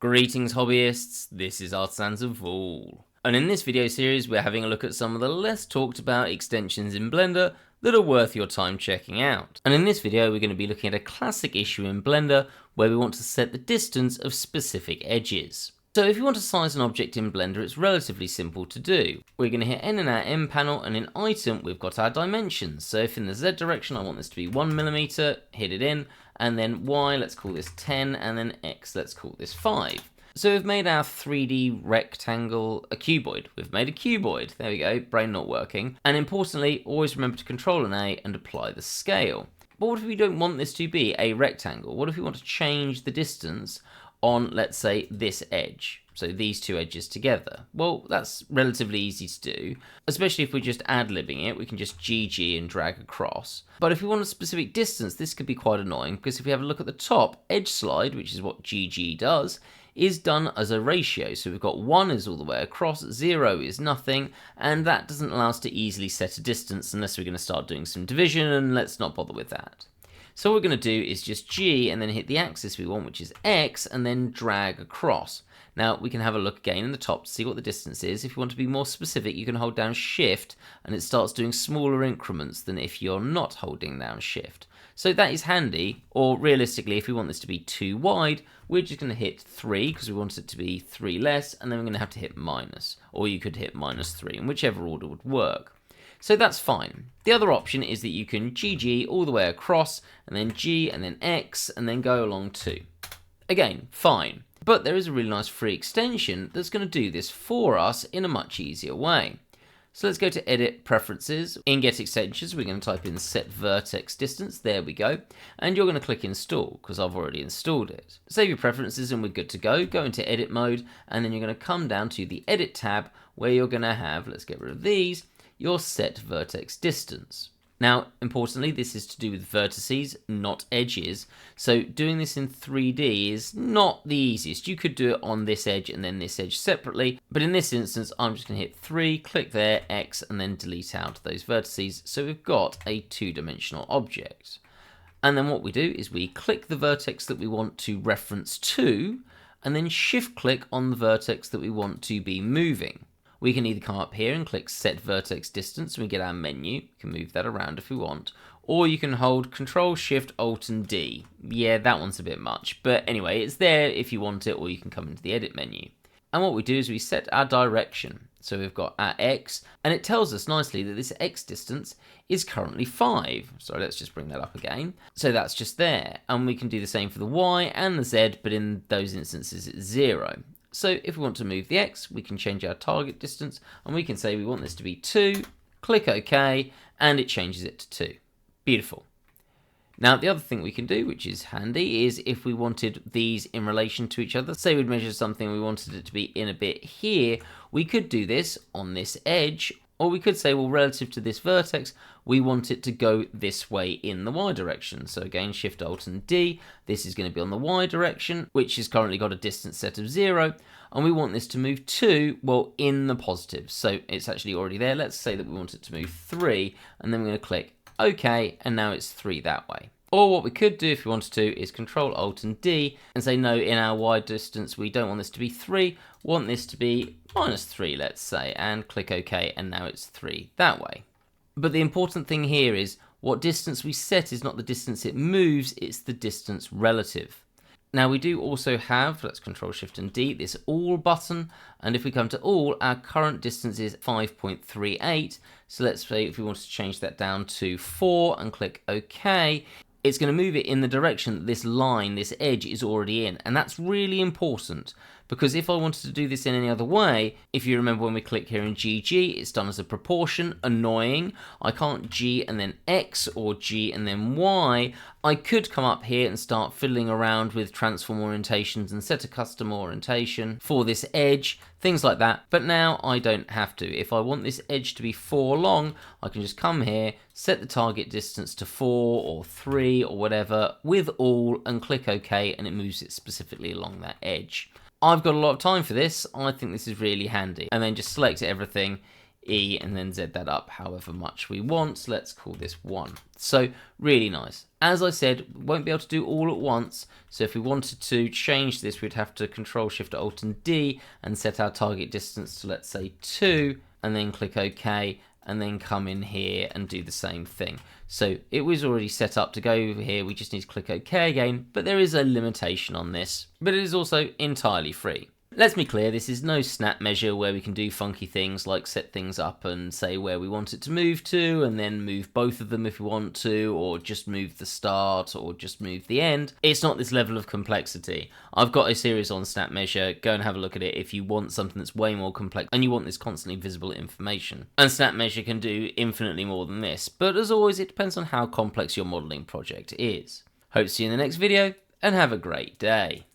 Greetings hobbyists, this is Artisans of Vol. And in this video series we're having a look at some of the less talked about extensions in Blender that are worth your time checking out. And in this video we're going to be looking at a classic issue in Blender where we want to set the distance of specific edges. So if you want to size an object in Blender, it's relatively simple to do. We're going to hit N in our M panel, and in Item we've got our dimensions. So if in the Z direction I want this to be 1mm, hit it in, and then Y, let's call this 10, and then X, let's call this 5. So we've made our 3D rectangle a cuboid. We've made a cuboid. There we go, brain not working. And importantly, always remember to Control and A and apply the scale. But what if we don't want this to be a rectangle? What if we want to change the distance on, let's say, this edge? So these two edges together. Well, that's relatively easy to do, especially if we're just ad-libbing it. We can just GG and drag across. But if we want a specific distance, this could be quite annoying, because if we have a look at the top, edge slide, which is what GG does, is done as a ratio. So we've got 1 is all the way across, 0 is nothing, and that doesn't allow us to easily set a distance unless we're going to start doing some division, and let's not bother with that. So what we're going to do is just G and then hit the axis we want, which is X, and then drag across. Now we can have a look again in the top to see what the distance is. If you want to be more specific, you can hold down Shift and it starts doing smaller increments than if you're not holding down Shift. So that is handy, or realistically if we want this to be too wide, we're just going to hit 3 because we want it to be 3 less, and then we're going to have to hit minus, or you could hit -3, in whichever order would work. So that's fine. The other option is that you can GG all the way across, and then G, and then X, and then go along too. Again, fine. But there is a really nice free extension that's going to do this for us in a much easier way. So let's go to Edit, Preferences. In Get Extensions, we're going to type in Set Vertex Distance. There we go. And you're going to click Install, because I've already installed it. Save your preferences and we're good to go. Go into Edit mode, and then you're going to come down to the Edit tab, where you're going to have, let's get rid of these, your set vertex distance. Now, importantly, this is to do with vertices, not edges. So doing this in 3D is not the easiest. You could do it on this edge and then this edge separately, but in this instance, I'm just going to hit 3, click there, X, and then delete out those vertices. So we've got a two-dimensional object. And then what we do is we click the vertex that we want to reference to, and then shift-click on the vertex that we want to be moving. We can either come up here and click Set Vertex Distance and we get our menu. We can move that around if we want. Or you can hold Control, Shift, Alt and D. Yeah, that one's a bit much. But anyway, it's there if you want it, or you can come into the Edit menu. And what we do is we set our direction. So we've got our X, and it tells us nicely that this X distance is currently 5. So let's just bring that up again. So that's just there. And we can do the same for the Y and the Z, but in those instances it's 0. So if we want to move the X, we can change our target distance, and we can say we want this to be 2, click OK, and it changes it to 2. Beautiful. Now the other thing we can do, which is handy, is if we wanted these in relation to each other, say we'd measure something, we wanted it to be in a bit here, we could do this on this edge, or we could say, well, relative to this vertex, we want it to go this way in the Y direction. So again, Shift, Alt, and D. This is going to be on the Y direction, which has currently got a distance set of 0. And we want this to move 2, well, in the positive. So it's actually already there. Let's say that we want it to move 3, and then we're going to click OK, and now it's 3 that way. Or what we could do if we wanted to is Control, Alt, and D, and say, no, in our Y distance, we don't want this to be 3, want this to be -3, let's say, and click OK, and now it's 3 that way. But the important thing here is what distance we set is not the distance it moves, it's the distance relative. Now we do also have, let's Control, Shift, and D, this All button, and if we come to All, our current distance is 5.38, so let's say if we wanted to change that down to 4 and click OK, it's going to move it in the direction that this line, this edge, is already in. And that's really important, because if I wanted to do this in any other way, if you remember when we click here in GG, it's done as a proportion, annoying. I can't G and then X or G and then Y. I could come up here and start fiddling around with transform orientations and set a custom orientation for this edge, things like that. But now I don't have to. If I want this edge to be 4 long, I can just come here, set the target distance to 4 or 3 or whatever with All and click OK, and it moves it specifically along that edge. I've got a lot of time for this. I think this is really handy. And then just select everything E and then Z that up however much we want. So let's call this 1. So really nice. As I said, we won't be able to do all at once. So if we wanted to change this, we'd have to Control Shift Alt and D and set our target distance to, let's say, 2, and then click OK, and then come in here and do the same thing. So it was already set up to go over here. We just need to click OK again, but there is a limitation on this, but it is also entirely free. Let's be clear, this is no snap measure where we can do funky things like set things up and say where we want it to move to, and then move both of them if we want to, or just move the start, or just move the end. It's not this level of complexity. I've got a series on snap measure, go and have a look at it if you want something that's way more complex and you want this constantly visible information. And snap measure can do infinitely more than this, but as always, it depends on how complex your modeling project is. Hope to see you in the next video, and have a great day.